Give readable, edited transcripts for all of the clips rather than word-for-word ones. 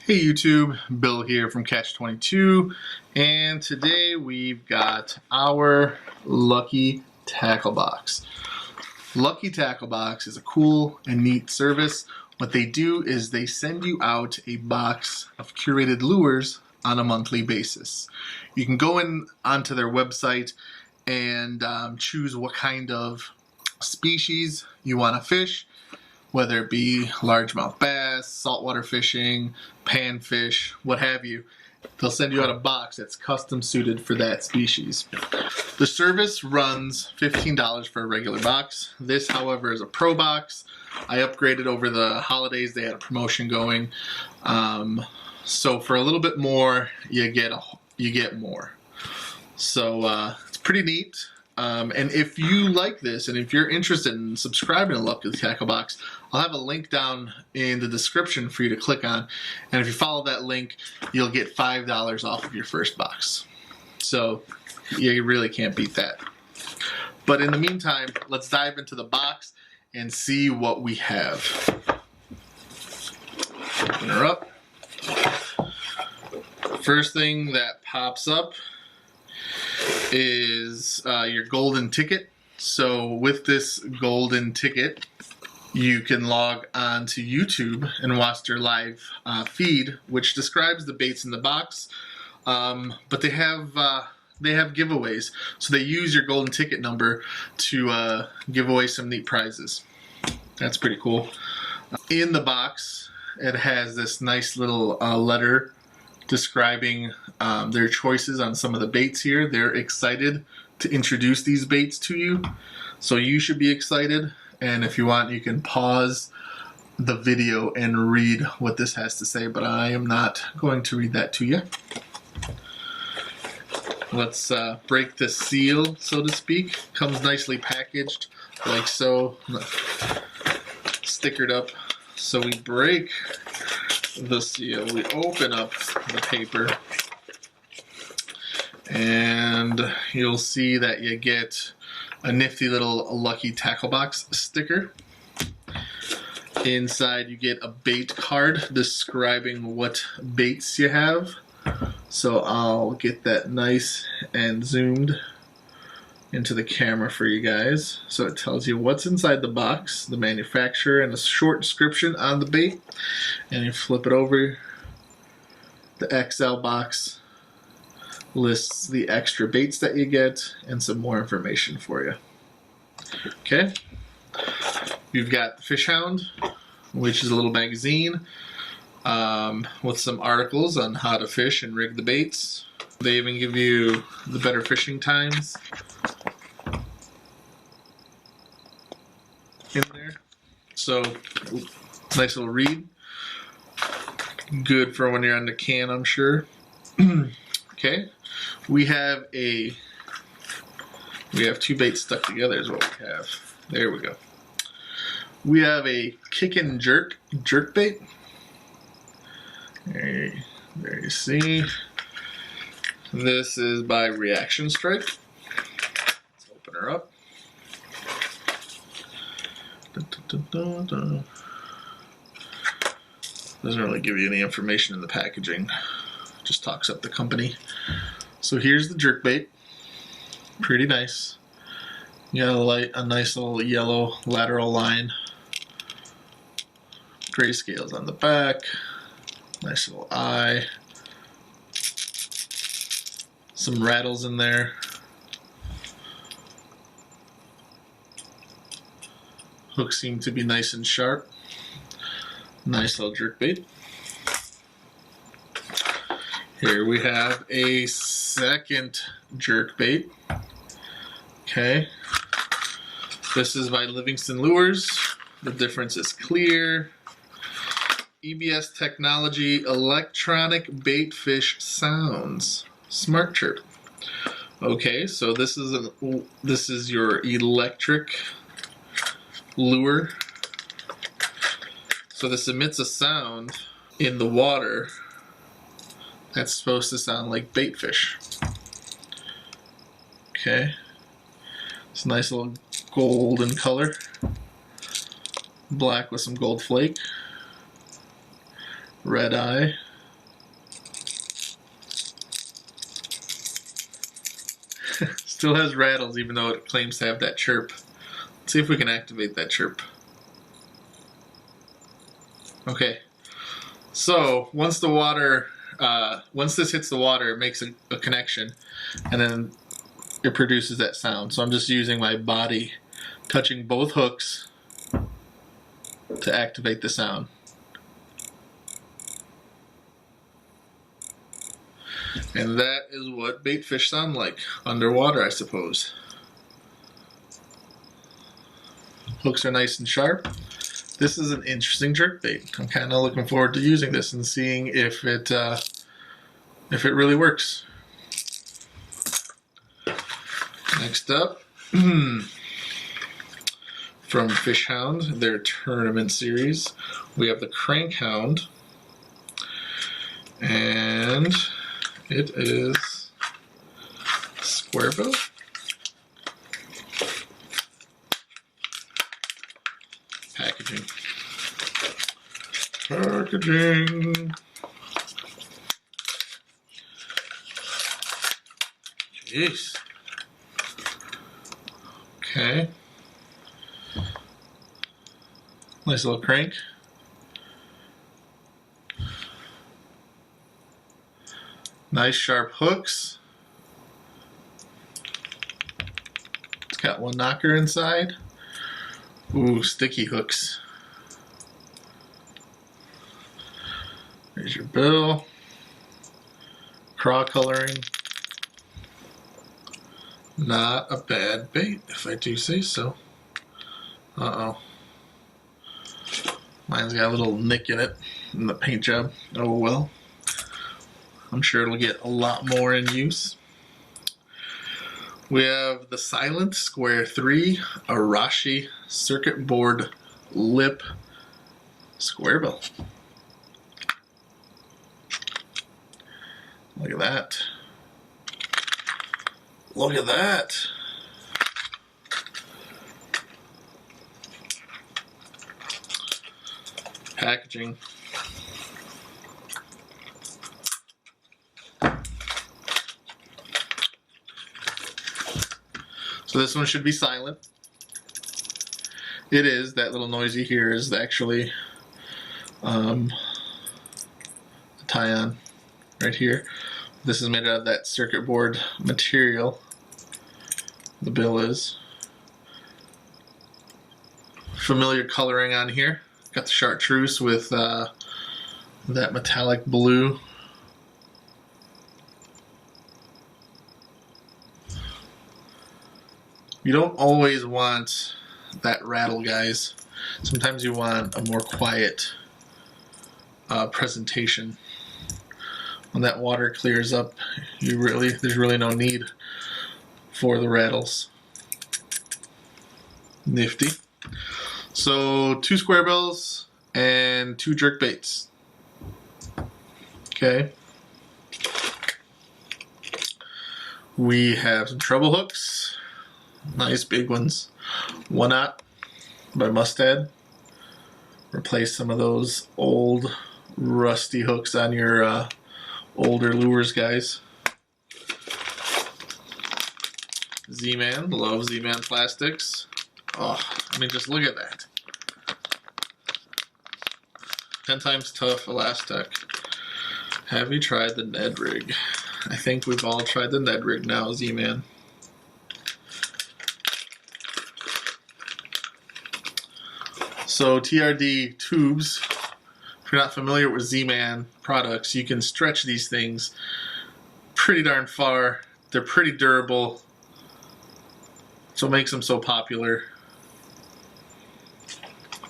Hey YouTube, Bill here from Catch 22, and today we've got our Lucky Tackle Box. Lucky Tackle Box is a cool and neat service. What they do is they send you out a box of curated lures on a monthly basis. You can go in onto their website and choose what kind of species you want to fish, whether it be largemouth bass, saltwater fishing, panfish, what have you. They'll send you out a box that's custom suited for that species. The service runs $15 for a regular box. This, however, is a pro box. I upgraded over the holidays. They had a promotion going. So for a little bit more, you get more. So it's pretty neat. And if you like this, and if you're interested in subscribing to Lucky Tackle Box, I'll have a link down in the description for you to click on. And if you follow that link, you'll get $5 off of your first box. So you really can't beat that. But in the meantime, let's dive into the box and see what we have. Open her up. First thing that pops up is your golden ticket. So with this golden ticket, you can log on to YouTube and watch their live feed, which describes the baits in the box. But they have giveaways, so they use your golden ticket number to give away some neat prizes. That's pretty cool. In the box, it has this nice little letter describing their choices on some of the baits here. They're excited to introduce these baits to you, so you should be excited. And if you want, you can pause the video and read what this has to say, but I am not going to read that to you. Let's break the seal, so to speak. Comes nicely packaged, like so, stickered up. So we break the seal, we open up the paper, and you'll see that you get a nifty little Lucky Tackle Box sticker. Inside you get a bait card describing what baits you have. So I'll get that nice and zoomed into the camera for you guys. So it tells you what's inside the box, the manufacturer, and a short description on the bait. And you flip it over, the XL box lists the extra baits that you get and some more information for you. Okay, you've got the Fish Hound, which is a little magazine with some articles on how to fish and rig the baits. They even give you the better fishing times in there. So nice little read. Good for when you're on the can, I'm sure. Okay, we have two baits stuck together is what we have. There we go. We have a kick and jerk bait. There you see. This is by Reaction Strike. Let's open her up. Doesn't really give you any information in the packaging. Just talks up the company. So here's the jerkbait. Pretty nice. You got a nice little yellow lateral line. Gray scales on the back. Nice little eye. Some rattles in there. Hooks seem to be nice and sharp. Nice little jerkbait. Here we have a second jerkbait. Okay. This is by Livingston Lures. The difference is clear. EBS technology, electronic bait fish sounds. Smart chirp. Okay, so this is your electric lure. So this emits a sound in the water that's supposed to sound like bait fish. Okay, it's a nice little golden color, black with some gold flake, red eye, Still has rattles even though it claims to have that chirp. Let's see if we can activate that chirp. Okay. So once the water, once this hits the water, it makes a connection, and then it produces that sound. So I'm just using my body, touching both hooks to activate the sound. And that is what bait fish sound like underwater, I suppose. Hooks are nice and sharp. This is an interesting jerkbait. I'm kind of looking forward to using this and seeing if it really works. Next up, from Fish Hound, their tournament series, we have the Crank Hound, and it is square bill. Packaging. Jeez. Okay. Nice little crank. Nice sharp hooks. It's got one knocker inside. Ooh, sticky hooks. There's your bill. Craw coloring. Not a bad bait, if I do say so. Uh-oh. Mine's got a little nick in it in the paint job. Oh well. I'm sure it'll get a lot more in use. We have the Silent Square 3 Arashi Circuit Board Lip Square Bill. Look at that. Look at that. Packaging. So this one should be silent. It is. That little noise you hear is actually a tie-on right here. This is made out of that circuit board material. The bill is. Familiar coloring on here. Got the chartreuse with that metallic blue. You don't always want that rattle, guys. Sometimes you want a more quiet presentation. When that water clears up, there's really no need for the rattles. Nifty. So 2 square bills and 2 jerk baits. Okay. We have some treble hooks. Nice big ones. 1/0 by Mustad. Replace some of those old rusty hooks on your older lures, guys. Z-Man, love Z-Man plastics. Oh, I mean, just look at that. 10 times tough Elastec. Have you tried the Ned rig? I think we've all tried the Ned rig now, Z-Man. So TRD tubes, if you're not familiar with Z-Man products, you can stretch these things pretty darn far. They're pretty durable. So it makes them so popular.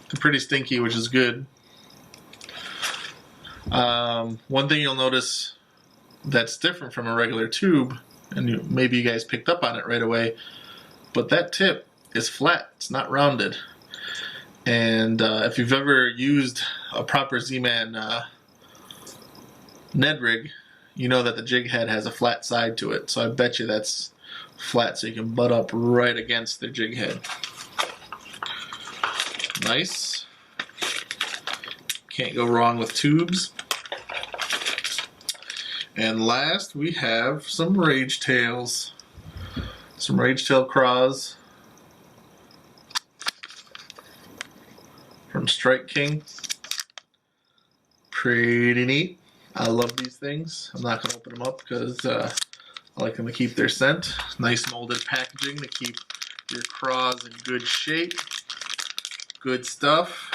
They're pretty stinky, which is good. One thing you'll notice that's different from a regular tube, and maybe you guys picked up on it right away, but that tip is flat. It's not rounded. And if you've ever used a proper Z-Man Ned rig, you know that the jig head has a flat side to it. So I bet you that's flat so you can butt up right against the jig head. Nice. Can't go wrong with tubes. And last we have some Rage Tails. Some Rage-tailed craws from Strike King. Pretty neat. I love these things. I'm not going to open them up because I like them to keep their scent. Nice molded packaging to keep your craws in good shape. Good stuff.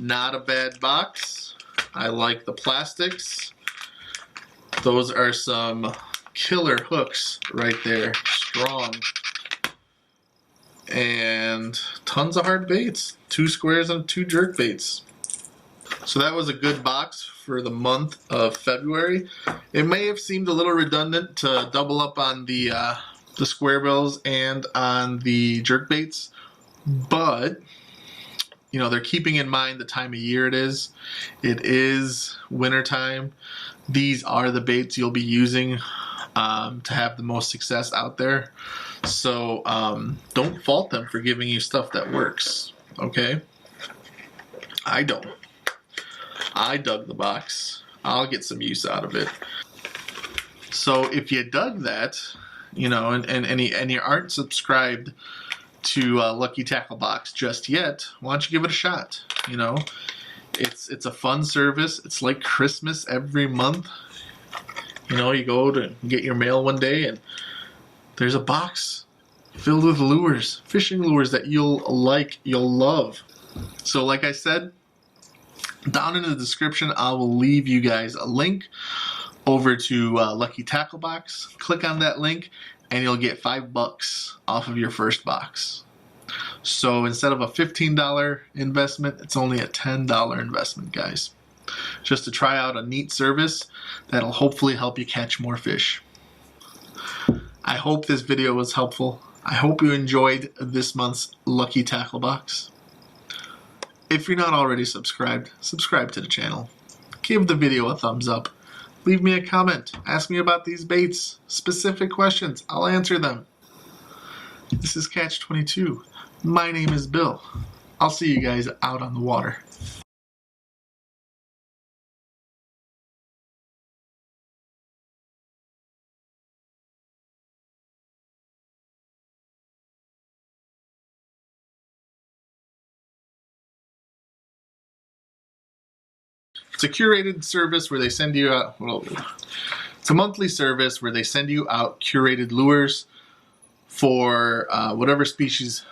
Not a bad box. I like the plastics. Those are some killer hooks right there. Strong. And tons of hard baits. 2 squares and 2 jerk baits. So that was a good box for the month of February. It may have seemed a little redundant to double up on the square bills and on the jerk baits, but you know, they're keeping in mind the time of year it is. It is winter time. These are the baits you'll be using to have the most success out there. So don't fault them for giving you stuff that works, okay? I don't. I dug the box. I'll get some use out of it. So if you dug that, you know, and you aren't subscribed to Lucky Tackle Box just yet, why don't you give it a shot? You know, it's a fun service. It's like Christmas every month. You know, you go to get your mail one day and there's a box filled with lures, fishing lures that you'll like, you'll love. So like I said, down in the description, I will leave you guys a link over to Lucky Tackle Box. Click on that link and you'll get $5 off of your first box. So instead of a $15 investment, it's only a $10 investment, guys. Just to try out a neat service that'll hopefully help you catch more fish. I hope this video was helpful. I hope you enjoyed this month's Lucky Tackle Box. If you're not already subscribed, subscribe to the channel. Give the video a thumbs up. Leave me a comment. Ask me about these baits. Specific questions. I'll answer them. This is Catch 22. My name is Bill. I'll see you guys out on the water. It's a curated service where they send you out, well, it's a monthly service where they send you out curated lures for whatever species